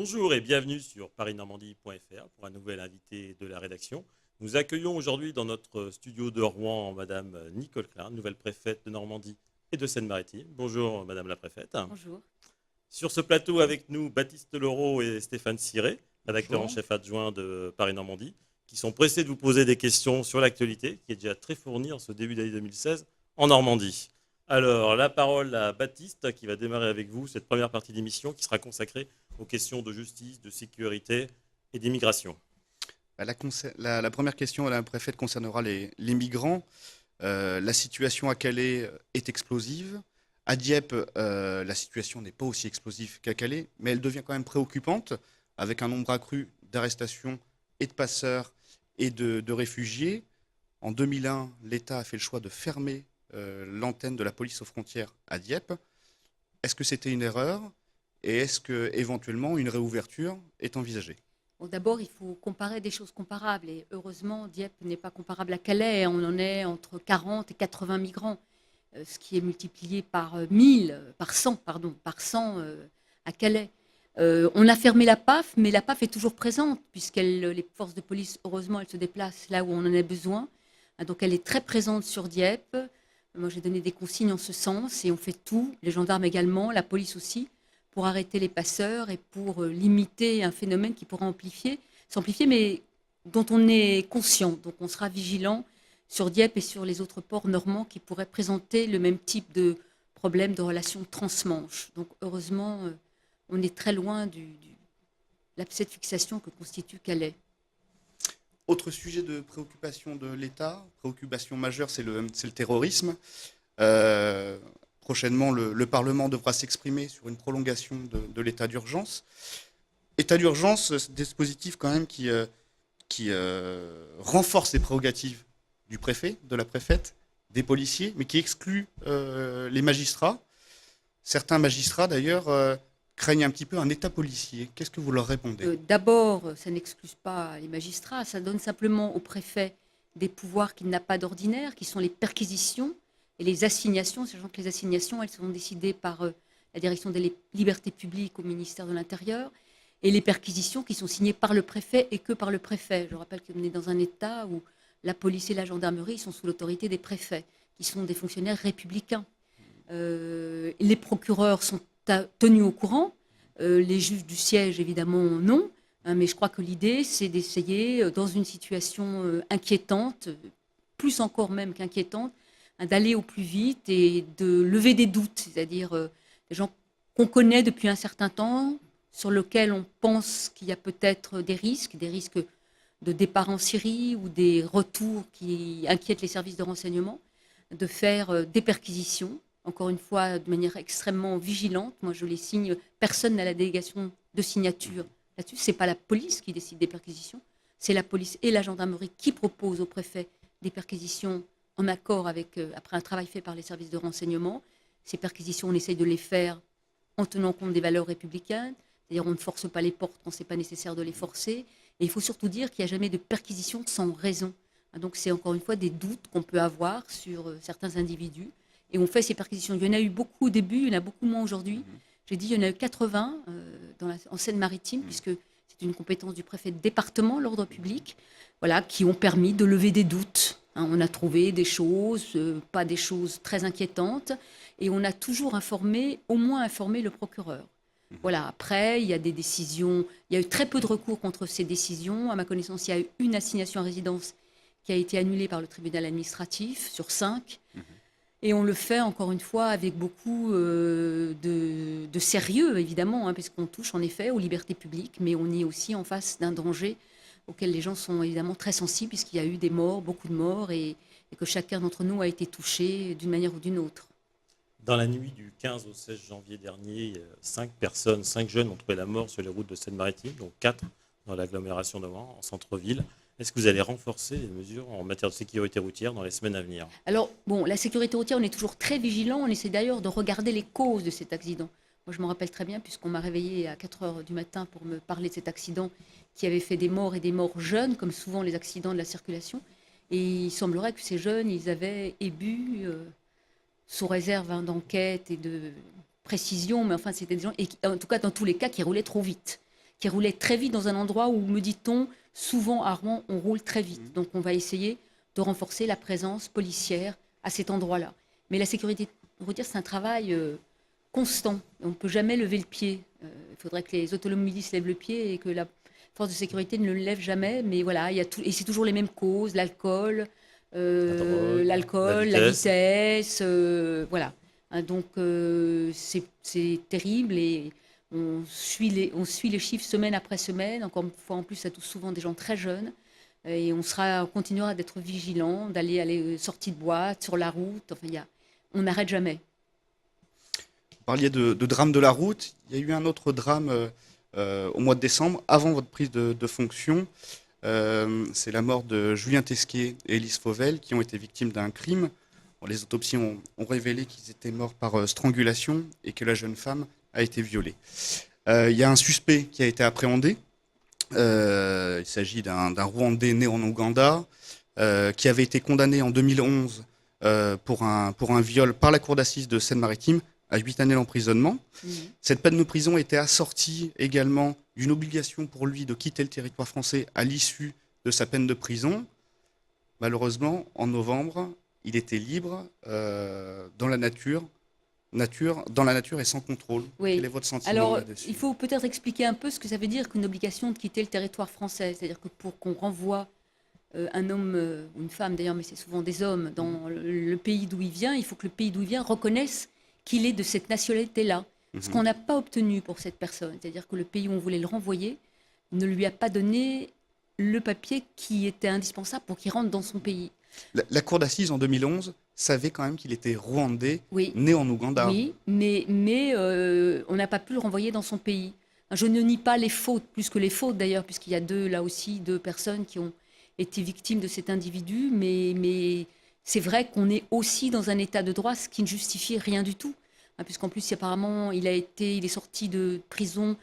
Bonjour et bienvenue sur parisnormandie.fr pour un nouvel invité de la rédaction. Nous accueillons aujourd'hui dans notre studio de Rouen Madame Nicole Klein, nouvelle préfète de Normandie et de Seine-Maritime. Bonjour Madame la préfète. Bonjour. Sur ce plateau avec nous, Baptiste Leroux et Stéphane Ciré, rédacteurs en Bonjour. chef adjoint de Paris Normandie, qui sont pressés de vous poser des questions sur l'actualité, qui est déjà très fournie en ce début d'année 2016 en Normandie. Alors, la parole à Baptiste, qui va démarrer avec vous cette première partie d'émission, qui sera consacrée aux questions de justice, de sécurité et d'immigration. La première question à la préfète concernera les migrants. La situation à Calais est explosive. À Dieppe, la situation n'est pas aussi explosive qu'à Calais, mais elle devient quand même préoccupante, avec un nombre accru d'arrestations et de passeurs et de réfugiés. En 2001, l'État a fait le choix de fermer l'antenne de la police aux frontières à Dieppe. Est-ce que c'était une erreur et est-ce que éventuellement une réouverture est envisagée? Bon, d'abord, il faut comparer des choses comparables. Et heureusement, Dieppe n'est pas comparable à Calais. On en est entre 40 et 80 migrants, ce qui est multiplié par 1000, par 100, pardon, par 100 à Calais. On a fermé la PAF, mais la PAF est toujours présente, puisque les forces de police, heureusement, elles se déplacent là où on en a besoin. Donc, elle est très présente sur Dieppe. Moi, j'ai donné des consignes en ce sens et on fait tout, les gendarmes également, la police aussi, pour arrêter les passeurs et pour limiter un phénomène qui pourra s'amplifier, mais dont on est conscient. Donc on sera vigilant sur Dieppe et sur les autres ports normands qui pourraient présenter le même type de problème de relations transmanche. Donc heureusement, on est très loin de l'abcès de fixation que constitue Calais. Autre sujet de préoccupation de l'État, préoccupation majeure, c'est le terrorisme. Prochainement, le Parlement devra s'exprimer sur une prolongation de l'état d'urgence. État d'urgence, ce dispositif quand même qui renforce les prérogatives du préfet, de la préfète, des policiers, mais qui exclut les magistrats. Certains magistrats, d'ailleurs, craignent un petit peu un état policier. Qu'est-ce que vous leur répondez? D'abord, ça n'excuse pas les magistrats, ça donne simplement au préfet des pouvoirs qu'il n'a pas d'ordinaire, qui sont les perquisitions et les assignations. Sachant que les assignations, elles sont décidées par la direction des libertés publiques au ministère de l'Intérieur, et les perquisitions qui sont signées par le préfet et que par le préfet. Je rappelle qu'on est dans un État où la police et la gendarmerie sont sous l'autorité des préfets, qui sont des fonctionnaires républicains. Les procureurs sont tenus au courant, les juges du siège évidemment non, hein, mais je crois que l'idée c'est d'essayer dans une situation inquiétante, plus encore même qu'inquiétante, hein, d'aller au plus vite et de lever des doutes, c'est-à-dire des gens qu'on connaît depuis un certain temps, sur lesquels on pense qu'il y a peut-être des risques de départ en Syrie ou des retours qui inquiètent les services de renseignement, de faire des perquisitions, encore une fois, de manière extrêmement vigilante. Moi, je les signe, personne n'a la délégation de signature là-dessus. Ce n'est pas la police qui décide des perquisitions, c'est la police et la gendarmerie qui proposent au préfet des perquisitions en accord avec, après un travail fait par les services de renseignement. Ces perquisitions, on essaye de les faire en tenant compte des valeurs républicaines, c'est-à-dire on ne force pas les portes quand ce n'est pas nécessaire de les forcer. Et il faut surtout dire qu'il n'y a jamais de perquisition sans raison. Donc c'est encore une fois des doutes qu'on peut avoir sur certains individus. Et on fait ces perquisitions. Il y en a eu beaucoup au début, il y en a beaucoup moins aujourd'hui. J'ai dit il y en a eu 80 en Seine-Maritime, puisque c'est une compétence du préfet de département, l'ordre public, voilà, qui ont permis de lever des doutes. Hein, on a trouvé des choses, pas des choses très inquiétantes, et on a toujours informé, au moins informé le procureur. Voilà, après, il y a des décisions, il y a eu très peu de recours contre ces décisions. À ma connaissance, il y a eu une assignation à résidence qui a été annulée par le tribunal administratif sur 5. Et on le fait, encore une fois, avec beaucoup de sérieux, évidemment, hein, puisqu'on touche en effet aux libertés publiques, mais on est aussi en face d'un danger auquel les gens sont évidemment très sensibles, puisqu'il y a eu des morts, beaucoup de morts, et que chacun d'entre nous a été touché d'une manière ou d'une autre. Dans la nuit du 15 au 16 janvier dernier, 5 jeunes ont trouvé la mort sur les routes de Seine-Maritime, donc 4 dans l'agglomération de Rouen, en centre-ville. Est-ce que vous allez renforcer les mesures en matière de sécurité routière dans les semaines à venir? Alors, bon, la sécurité routière, on est toujours très vigilant. On essaie d'ailleurs de regarder les causes de cet accident. Moi, je me rappelle très bien, puisqu'on m'a réveillée à 4 heures du matin pour me parler de cet accident qui avait fait des morts et des morts jeunes, comme souvent les accidents de la circulation. Et il semblerait que ces jeunes, ils avaient bu, sous réserve hein, d'enquête et de précision, mais enfin, c'était des gens, et en tout cas, dans tous les cas, qui roulaient trop vite, qui roulait très vite dans un endroit où, me dit-on, souvent à Rouen, on roule très vite. Donc on va essayer de renforcer la présence policière à cet endroit-là. Mais la sécurité routière, c'est un travail constant. On ne peut jamais lever le pied. Il faudrait que les automobilistes lèvent le pied et que la force de sécurité ne le lève jamais. Mais voilà, il y a tout, et c'est toujours les mêmes causes, l'alcool, La la vitesse. vitesse, voilà. Hein, donc c'est terrible et on suit les chiffres semaine après semaine. Encore une fois, en plus, ça touche souvent des gens très jeunes. Et on continuera d'être vigilant, aller sortie de boîte, sur la route. Enfin, on n'arrête jamais. Vous parliez de drame de la route. Il y a eu un autre drame au mois de décembre, avant votre prise de fonction. C'est la mort de Julien Tesquet et Élise Fauvel, qui ont été victimes d'un crime. Bon, les autopsies ont révélé qu'ils étaient morts par strangulation et que la jeune femme a été violée. Il y a un suspect qui a été appréhendé. Il s'agit d'un Rwandais né en Ouganda, qui avait été condamné en 2011 pour un viol par la cour d'assises de Seine-Maritime à 8 années d'emprisonnement. Cette peine de prison était assortie également d'une obligation pour lui de quitter le territoire français à l'issue de sa peine de prison. Malheureusement, en novembre, il était libre dans la nature et sans contrôle. Oui. Quel est votre sentiment Alors, là-dessus? il faut peut-être expliquer un peu ce que ça veut dire qu'une obligation de quitter le territoire français. C'est-à-dire que pour qu'on renvoie un homme ou une femme, d'ailleurs, mais c'est souvent des hommes, dans le pays d'où il vient, il faut que le pays d'où il vient reconnaisse qu'il est de cette nationalité-là. Ce qu'on n'a pas obtenu pour cette personne. C'est-à-dire que le pays où on voulait le renvoyer ne lui a pas donné le papier qui était indispensable pour qu'il rentre dans son pays. La cour d'assises en 2011 savait quand même qu'il était rwandais, Oui. né en Ouganda. Oui, mais on n'a pas pu le renvoyer dans son pays. Je ne nie pas les fautes, plus que les fautes d'ailleurs, puisqu'il y a là aussi deux personnes qui ont été victimes de cet individu, mais c'est vrai qu'on est aussi dans un état de droit, ce qui ne justifie rien du tout. Hein, puisqu'en plus, apparemment, il est sorti de prison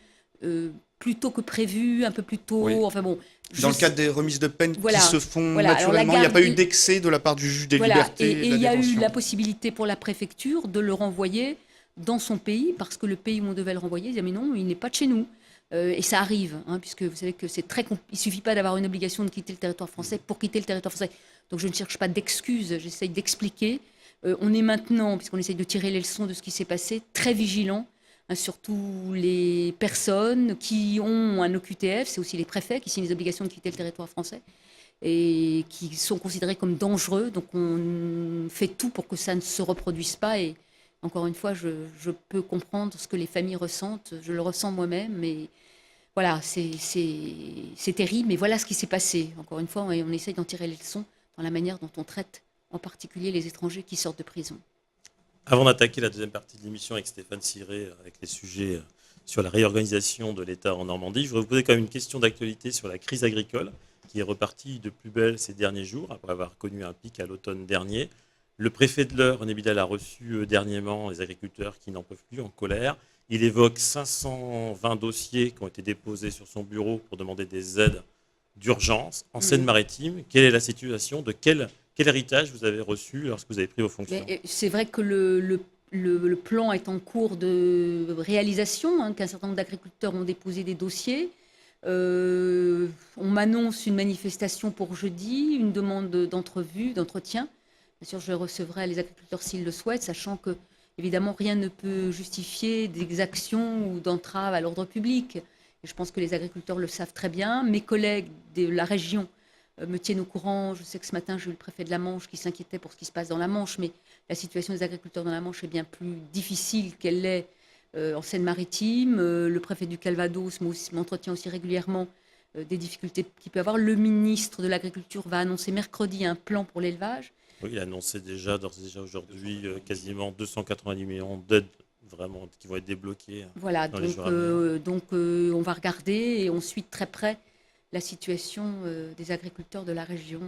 plus tôt que prévu, un peu plus tôt. Oui. Enfin bon. Dans le cadre des remises de peine Voilà. qui se font Voilà. Alors, naturellement, il n'y a pas eu garde- d'excès de la part du juge des Voilà. libertés. Et de il y a eu détention. la possibilité pour la préfecture de le renvoyer dans son pays, parce que le pays où on devait le renvoyer disait mais non, il n'est pas de chez nous. Et ça arrive, hein, puisque vous savez que c'est il ne suffit pas d'avoir une obligation de quitter le territoire français pour quitter le territoire français. Donc je ne cherche pas d'excuses, j'essaye d'expliquer. On est maintenant, puisqu'on essaye de tirer les leçons de ce qui s'est passé, très vigilant, hein, surtout les personnes qui ont un OQTF, c'est aussi les préfets qui signent les obligations de quitter le territoire français et qui sont considérés comme dangereux. Donc on fait tout pour que ça ne se reproduise pas. Et encore une fois, je peux comprendre ce que les familles ressentent. Je le ressens moi-même. Mais voilà, c'est terrible. Mais voilà ce qui s'est passé. Encore une fois, on essaye d'en tirer les leçons dans la manière dont on traite en particulier les étrangers qui sortent de prison. Avant d'attaquer la deuxième partie de l'émission avec Stéphane Ciré, avec les sujets sur la réorganisation de l'État en Normandie, je voudrais vous poser quand même une question d'actualité sur la crise agricole qui est repartie de plus belle ces derniers jours, après avoir connu un pic à l'automne dernier. Le préfet de l'Eure, René Bidal, a reçu dernièrement les agriculteurs qui n'en peuvent plus, en colère. Il évoque 520 dossiers qui ont été déposés sur son bureau pour demander des aides d'urgence en Seine-Maritime. Quelle est la situation? De quel héritage vous avez reçu lorsque vous avez pris vos fonctions? C'est vrai que le plan est en cours de réalisation, hein, qu'un certain nombre d'agriculteurs ont déposé des dossiers. On m'annonce une manifestation pour jeudi, une demande d'entrevue, d'entretien. Bien sûr, je recevrai les agriculteurs s'ils le souhaitent, sachant que, évidemment, rien ne peut justifier d'exactions ou d'entraves à l'ordre public. Et je pense que les agriculteurs le savent très bien. Mes collègues de la région me tiennent au courant. Je sais que ce matin, j'ai eu le préfet de la Manche qui s'inquiétait pour ce qui se passe dans la Manche, mais la situation des agriculteurs dans la Manche est bien plus difficile qu'elle l'est en Seine-Maritime. Le préfet du Calvados m'entretient aussi régulièrement des difficultés qu'il peut y avoir. Le ministre de l'Agriculture va annoncer mercredi un plan pour l'élevage. Oui, il a annoncé d'ores et déjà aujourd'hui quasiment 290 millions d'aides vraiment qui vont être débloquées. Voilà, dans les jours à venir. donc on va regarder et on suit de très près la situation des agriculteurs de la région.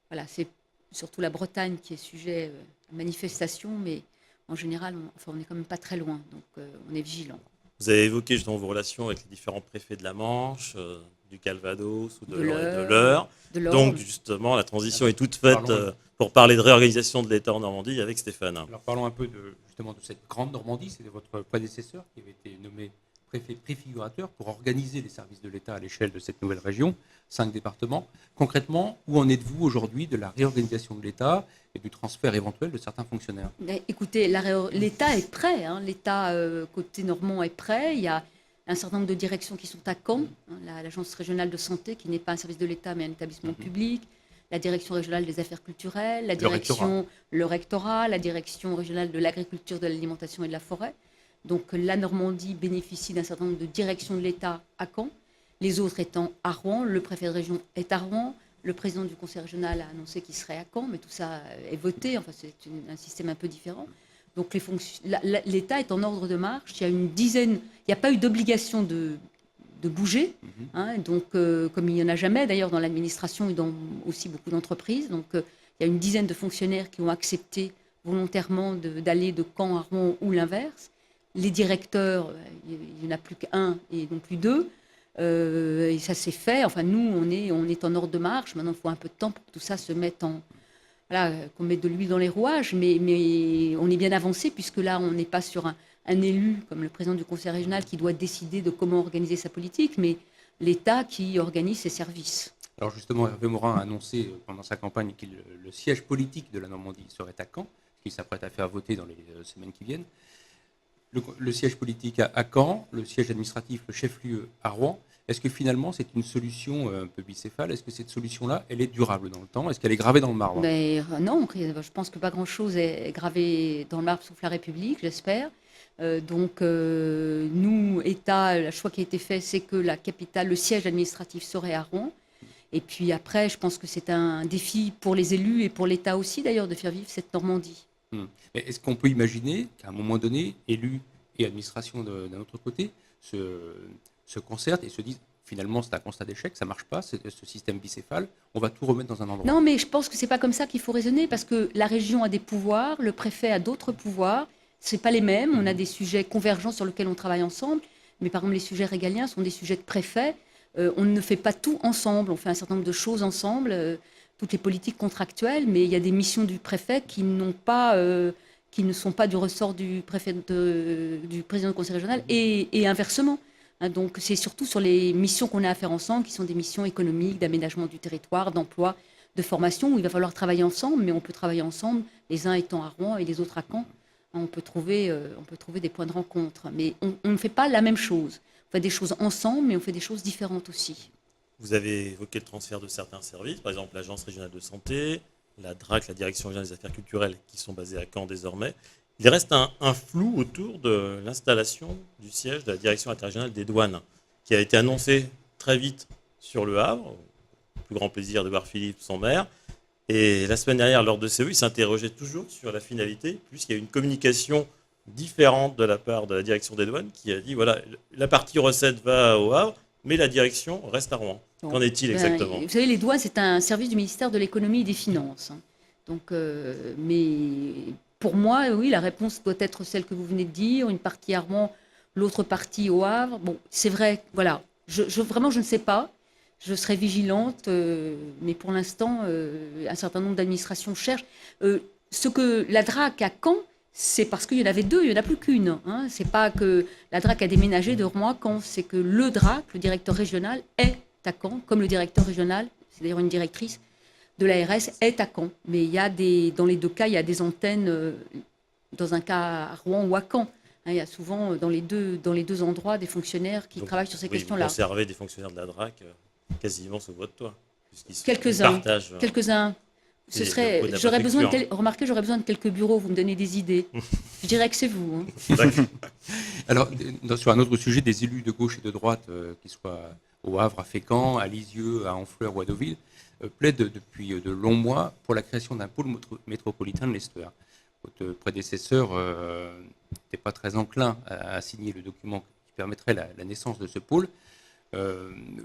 Voilà, c'est surtout la Bretagne qui est sujet à manifestation, mais en général, on n'est quand même pas très loin, donc on est vigilant. Vous avez évoqué justement vos relations avec les différents préfets de la Manche, du Calvados ou de l'Eure. Donc justement, la transition est toute faite pour parler de réorganisation de l'État en Normandie avec Stéphane. Alors parlons un peu justement de cette grande Normandie. C'était votre prédécesseur qui avait été nommé préfet préfigurateur pour organiser les services de l'État à l'échelle de cette nouvelle région, 5 départements. Concrètement, où en êtes-vous aujourd'hui de la réorganisation de l'État et du transfert éventuel de certains fonctionnaires? Écoutez, l'État est prêt, hein. L'État côté normand est prêt. Il y a un certain nombre de directions qui sont à Caen, hein, l'Agence régionale de santé, qui n'est pas un service de l'État mais un établissement public, la direction régionale des affaires culturelles, le rectorat, la direction régionale de l'agriculture, de l'alimentation et de la forêt. Donc la Normandie bénéficie d'un certain nombre de directions de l'État à Caen, les autres étant à Rouen, le préfet de région est à Rouen, le président du conseil régional a annoncé qu'il serait à Caen, mais tout ça est voté, enfin c'est un système un peu différent. Donc l'État est en ordre de marche, il y a une dizaine, il n'y a pas eu d'obligation de bouger, hein, donc comme il n'y en a jamais d'ailleurs dans l'administration et dans aussi beaucoup d'entreprises, donc il y a une dizaine de fonctionnaires qui ont accepté volontairement d'aller de Caen à Rouen ou l'inverse. Les directeurs, il n'y en a plus qu'un et non plus deux. Et ça s'est fait. Enfin, nous, on est en ordre de marche. Maintenant, il faut un peu de temps pour que tout ça se mette en... Voilà, qu'on mette de l'huile dans les rouages. Mais on est bien avancé puisque là, on n'est pas sur un élu, comme le président du conseil régional, qui doit décider de comment organiser sa politique, mais l'État qui organise ses services. Alors justement, Hervé Morin a annoncé pendant sa campagne que le siège politique de la Normandie serait à Caen, ce qu'il s'apprête à faire voter dans les semaines qui viennent. Le siège politique à Caen, le siège administratif, le chef-lieu à Rouen. Est-ce que finalement c'est une solution un peu bicéphale? Est-ce que cette solution-là, elle est durable dans le temps? Est-ce qu'elle est gravée dans le marbre? Non, je pense que pas grand-chose est gravé dans le marbre sauf la République, j'espère. Nous, État, le choix qui a été fait, c'est que la capitale, le siège administratif serait à Rouen. Et puis après, je pense que c'est un défi pour les élus et pour l'État aussi d'ailleurs de faire vivre cette Normandie. Mais est-ce qu'on peut imaginer qu'à un moment donné, élus et administration d'un autre côté se concertent et se disent finalement c'est un constat d'échec, ça ne marche pas, ce système bicéphale, on va tout remettre dans un endroit? Non, mais je pense que ce n'est pas comme ça qu'il faut raisonner parce que la région a des pouvoirs, le préfet a d'autres pouvoirs, ce n'est pas les mêmes, on a des sujets convergents sur lesquels on travaille ensemble, mais par exemple les sujets régaliens sont des sujets de préfet, on ne fait pas tout ensemble, on fait un certain nombre de choses ensemble, toutes les politiques contractuelles, mais il y a des missions du préfet qui ne sont pas du ressort du président du conseil régional et inversement. Donc c'est surtout sur les missions qu'on a à faire ensemble, qui sont des missions économiques, d'aménagement du territoire, d'emploi, de formation, où il va falloir travailler ensemble, mais on peut travailler ensemble, les uns étant à Rouen et les autres à Caen. On peut trouver des points de rencontre, mais on ne fait pas la même chose. On fait des choses ensemble, mais on fait des choses différentes aussi. Vous avez évoqué le transfert de certains services, par exemple l'Agence régionale de santé, la DRAC, la Direction régionale des affaires culturelles, qui sont basées à Caen désormais. Il reste un flou autour de l'installation du siège de la Direction interrégionale des douanes, qui a été annoncé très vite sur Le Havre, au plus grand plaisir de voir Philippe, son maire. Et la semaine dernière, lors de CE, il s'interrogeait toujours sur la finalité, puisqu'il y a eu une communication différente de la part de la Direction des douanes, qui a dit, voilà, la partie recette va au Havre, mais la direction reste à Rouen. Qu'en est-il exactement? Vous savez, les douanes, c'est un service du ministère de l'économie et des finances. Donc, mais pour moi, oui, la réponse doit être celle que vous venez de dire, une partie à Rouen, l'autre partie au Havre. Bon, c'est vrai, voilà. Vraiment, je ne sais pas. Je serai vigilante, mais pour l'instant, un certain nombre d'administrations cherchent. Ce que la DRAC à Caen, c'est parce qu'il y en avait deux, il n'y en a plus qu'une. Hein. C'est pas que la DRAC a déménagé de Rouen à Caen, c'est que le DRAC, le directeur régional, est à Caen, comme le directeur régional, c'est d'ailleurs une directrice de l'ARS, est à Caen. Mais il y a dans les deux cas, il y a des antennes, dans un cas à Rouen ou à Caen. Hein, il y a souvent dans les deux endroits des fonctionnaires qui travaillent sur ces questions-là. Vous conservez des fonctionnaires de la DRAC quasiment sous votre toit. Quelques-uns. J'aurais besoin de quelques bureaux, vous me donnez des idées. Je dirais que c'est vous. Hein. Alors, sur un autre sujet, des élus de gauche et de droite, qu'ils soient au Havre, à Fécamp, à Lisieux, à Honfleur ou à Deauville, plaident depuis de longs mois pour la création d'un pôle métropolitain de l'Estuaire. Votre prédécesseur n'était pas très enclin à signer le document qui permettrait la naissance de ce pôle.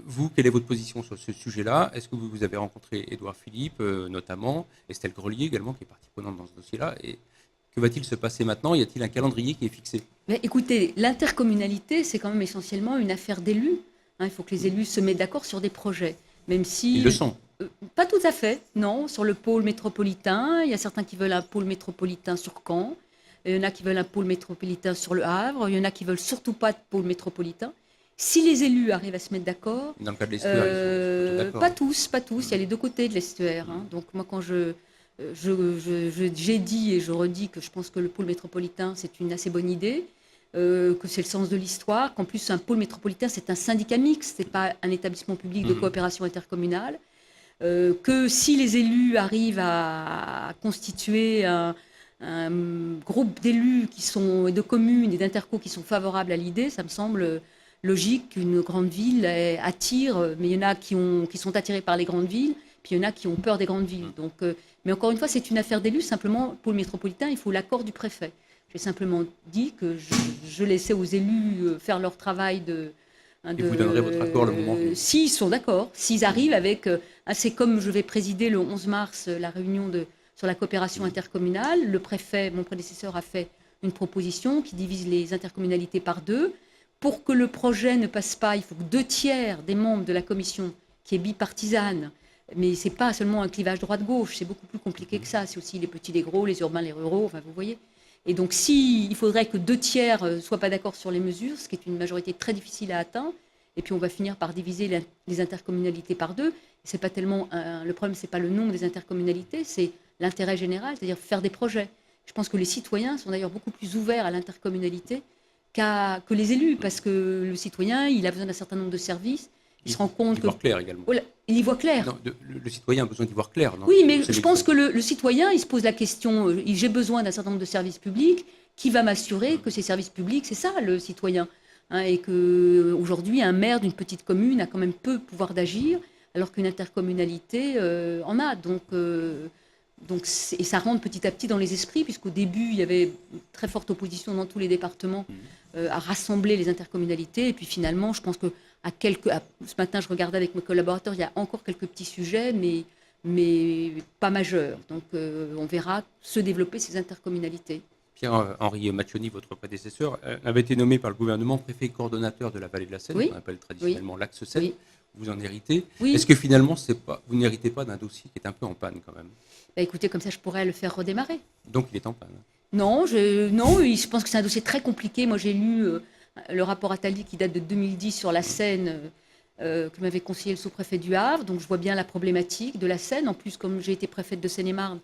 Vous, quelle est votre position sur ce sujet-là? Est-ce que vous avez rencontré Édouard Philippe, notamment, Estelle Grelier également, qui est partie prenante dans ce dossier-là, et que va-t-il se passer maintenant? Y a-t-il un calendrier qui est fixé? Mais écoutez, l'intercommunalité, c'est quand même essentiellement une affaire d'élus. Hein, il faut que les élus se mettent d'accord sur des projets, même si... Ils le sont. Pas tout à fait, non. Sur le pôle métropolitain, il y a certains qui veulent un pôle métropolitain sur Caen. il y en a qui veulent un pôle métropolitain sur le Havre, il y en a qui veulent surtout pas de pôle métropolitain. Si les élus arrivent à se mettre d'accord, Dans le cas de l'estuaire, ils sont plutôt d'accord. pas tous, il y a les deux côtés de l'estuaire. Donc moi, quand j'ai dit et je redis que je pense que le pôle métropolitain, c'est une assez bonne idée, que c'est le sens de l'histoire, qu'en plus un pôle métropolitain, c'est un syndicat mixte, c'est pas un établissement public de coopération intercommunale, que si les élus arrivent à constituer un groupe d'élus de communes et d'interco qui sont favorables à l'idée, ça me semble logique qu'une grande ville attire, mais il y en a qui sont attirés par les grandes villes, puis il y en a qui ont peur des grandes villes. Donc, mais encore une fois, c'est une affaire d'élus. Simplement, pour le métropolitain, il faut l'accord du préfet. J'ai simplement dit que je laissais aux élus faire leur travail Et vous donnerez votre accord le moment venu. S'ils sont d'accord, s'ils arrivent avec... c'est comme je vais présider le 11 mars la réunion sur la coopération intercommunale. Le préfet, mon prédécesseur, a fait une proposition qui divise les intercommunalités par 2. Pour que le projet ne passe pas, il faut que 2/3 des membres de la commission, qui est bipartisane, mais ce n'est pas seulement un clivage droite-gauche, c'est beaucoup plus compliqué que ça. C'est aussi les petits, les gros, les urbains, les ruraux, enfin vous voyez. Et donc il faudrait que 2/3 ne soient pas d'accord sur les mesures, ce qui est une majorité très difficile à atteindre, et puis on va finir par diviser les intercommunalités par 2. C'est pas tellement le problème, c'est pas le nombre des intercommunalités, c'est l'intérêt général, c'est-à-dire faire des projets. Je pense que les citoyens sont d'ailleurs beaucoup plus ouverts à l'intercommunalité que les élus, parce que le citoyen, il a besoin d'un certain nombre de services, il se rend compte Il y voit clair également. Voilà, il y voit clair. Non, le citoyen a besoin d'y voir clair. Non, oui, mais c'est je pense que le citoyen, il se pose la question, j'ai besoin d'un certain nombre de services publics, qui va m'assurer que ces services publics, c'est ça le citoyen, et qu'aujourd'hui, un maire d'une petite commune a quand même peu pouvoir d'agir, alors qu'une intercommunalité en a. Et ça rentre petit à petit dans les esprits, puisqu'au début, il y avait une très forte opposition dans tous les départements à rassembler les intercommunalités. Et puis finalement, je pense que ce matin, je regardais avec mes collaborateurs, il y a encore quelques petits sujets, mais pas majeurs. Donc on verra se développer ces intercommunalités. Pierre-Henri Maccioni, votre prédécesseur, avait été nommé par le gouvernement préfet coordonnateur de la vallée de la Seine, Oui. qu'on appelle traditionnellement l'axe Seine. Oui. Vous en héritez. Oui. Est-ce que finalement, vous n'héritez pas d'un dossier qui est un peu en panne quand même? Bah, écoutez, comme ça, je pourrais le faire redémarrer. Donc il est en panne. Non, je pense que c'est un dossier très compliqué. Moi, j'ai lu le rapport Attali qui date de 2010 sur la Seine, que m'avait conseillé le sous-préfet du Havre. Donc, je vois bien la problématique de la Seine. En plus, comme j'ai été préfète de Seine-et-Marne,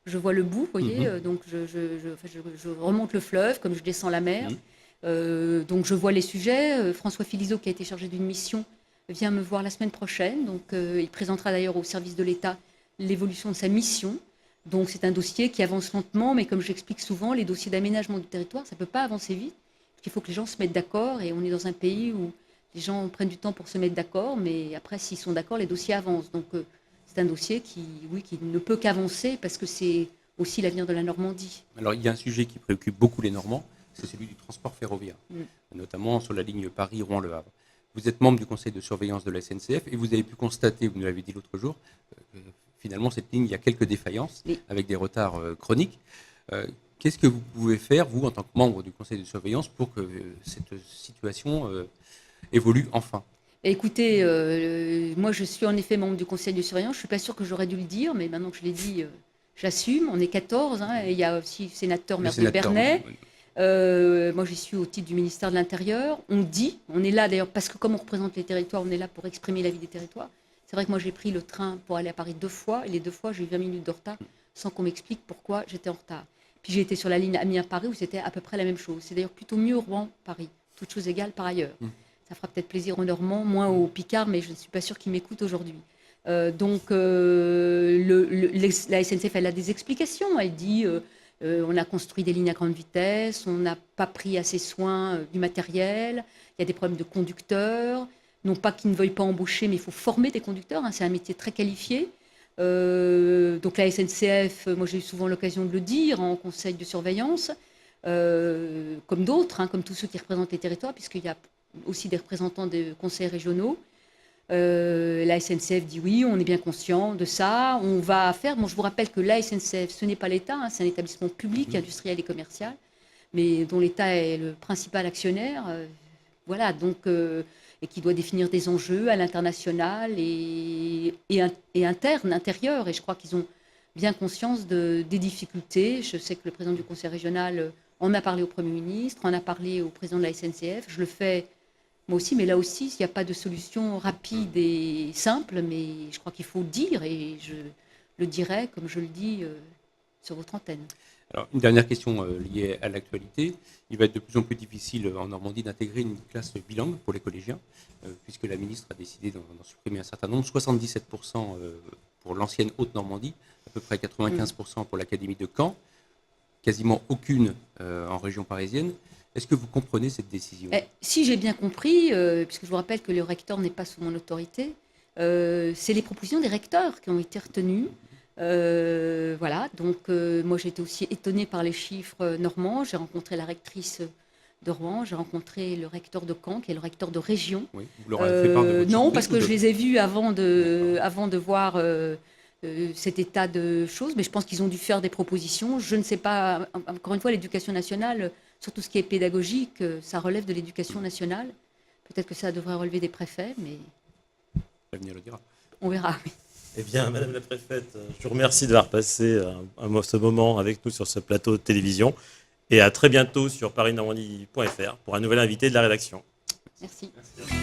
je vois le bout, vous voyez. Donc, je remonte le fleuve comme je descends la mer. Donc, je vois les sujets. François Philizot, qui a été chargé d'une mission, vient me voir la semaine prochaine. Donc, il présentera d'ailleurs au service de l'État l'évolution de sa mission. Donc, c'est un dossier qui avance lentement, mais comme j'explique souvent, les dossiers d'aménagement du territoire, ça ne peut pas avancer vite. Il faut que les gens se mettent d'accord, et on est dans un pays où les gens prennent du temps pour se mettre d'accord, mais après, s'ils sont d'accord, les dossiers avancent. Donc, c'est un dossier qui ne peut qu'avancer, parce que c'est aussi l'avenir de la Normandie. Alors, il y a un sujet qui préoccupe beaucoup les Normands, c'est celui du transport ferroviaire, notamment sur la ligne Paris-Rouen-Le Havre. Vous êtes membre du conseil de surveillance de la SNCF et vous avez pu constater, vous nous l'avez dit l'autre jour, que finalement, cette ligne, il y a quelques défaillances, avec des retards chroniques. Qu'est-ce que vous pouvez faire, vous, en tant que membre du conseil de surveillance, pour que cette situation évolue enfin? Écoutez, moi, je suis en effet membre du conseil de surveillance. Je ne suis pas sûre que j'aurais dû le dire, mais maintenant que je l'ai dit, j'assume. On est 14, et il y a aussi le sénateur Merveille-Bernet. Moi, j'y suis au titre du ministère de l'Intérieur. On est là d'ailleurs, parce que comme on représente les territoires, on est là pour exprimer la vie des territoires. C'est vrai que moi, j'ai pris le train pour aller à Paris 2 fois, et les 2 fois, j'ai eu 20 minutes de retard, sans qu'on m'explique pourquoi j'étais en retard. Puis j'ai été sur la ligne Amiens-Paris, où c'était à peu près la même chose. C'est d'ailleurs plutôt mieux Rouen-Paris, toutes choses égales par ailleurs. Ça fera peut-être plaisir aux Normands, moins aux Picards, mais je ne suis pas sûre qu'ils m'écoutent aujourd'hui. La SNCF, elle a des explications. Elle dit on a construit des lignes à grande vitesse, on n'a pas pris assez soin du matériel, il y a des problèmes de conducteurs. Non pas qu'ils ne veuillent pas embaucher, mais il faut former des conducteurs. C'est un métier très qualifié. Donc la SNCF, moi j'ai eu souvent l'occasion de le dire en conseil de surveillance, comme d'autres, comme tous ceux qui représentent les territoires, puisqu'il y a aussi des représentants des conseils régionaux. La SNCF dit oui, on est bien conscient de ça, on va faire. Bon, je vous rappelle que la SNCF, ce n'est pas l'État, c'est un établissement public, industriel et commercial, mais dont l'État est le principal actionnaire. Voilà, donc, et qui doit définir des enjeux à l'international et intérieur. Et je crois qu'ils ont bien conscience des difficultés. Je sais que le président du conseil régional On a parlé au Premier ministre, on a parlé au président de la SNCF. Je le fais moi aussi, mais là aussi, il n'y a pas de solution rapide et simple, mais je crois qu'il faut le dire et je le dirai comme je le dis sur votre antenne. Alors, une dernière question liée à l'actualité. Il va être de plus en plus difficile en Normandie d'intégrer une classe bilingue pour les collégiens, puisque la ministre a décidé d'en supprimer un certain nombre, 77% pour l'ancienne Haute-Normandie, à peu près 95% pour l'Académie de Caen, quasiment aucune en région parisienne. Est-ce que vous comprenez cette décision? Si j'ai bien compris, puisque je vous rappelle que le recteur n'est pas sous mon autorité, c'est les propositions des recteurs qui ont été retenues. Voilà, donc moi j'ai été aussi étonnée par les chiffres normands. J'ai rencontré la rectrice de Rouen, j'ai rencontré le recteur de Caen, qui est le recteur de région. Oui, vous leur avez fait part de votre non, surprise parce que ou de- je les ai vus avant de voir cet état de choses, mais je pense qu'ils ont dû faire des propositions. Je ne sais pas, encore une fois, l'éducation nationale, surtout ce qui est pédagogique, ça relève de l'éducation nationale. Peut-être que ça devrait relever des préfets, mais L'avenir le dira. on verra. Oui. Eh bien, Madame la Préfète, je vous remercie d'avoir passé ce moment avec nous sur ce plateau de télévision. Et à très bientôt sur parisnormandie.fr pour un nouvel invité de la rédaction. Merci. Merci.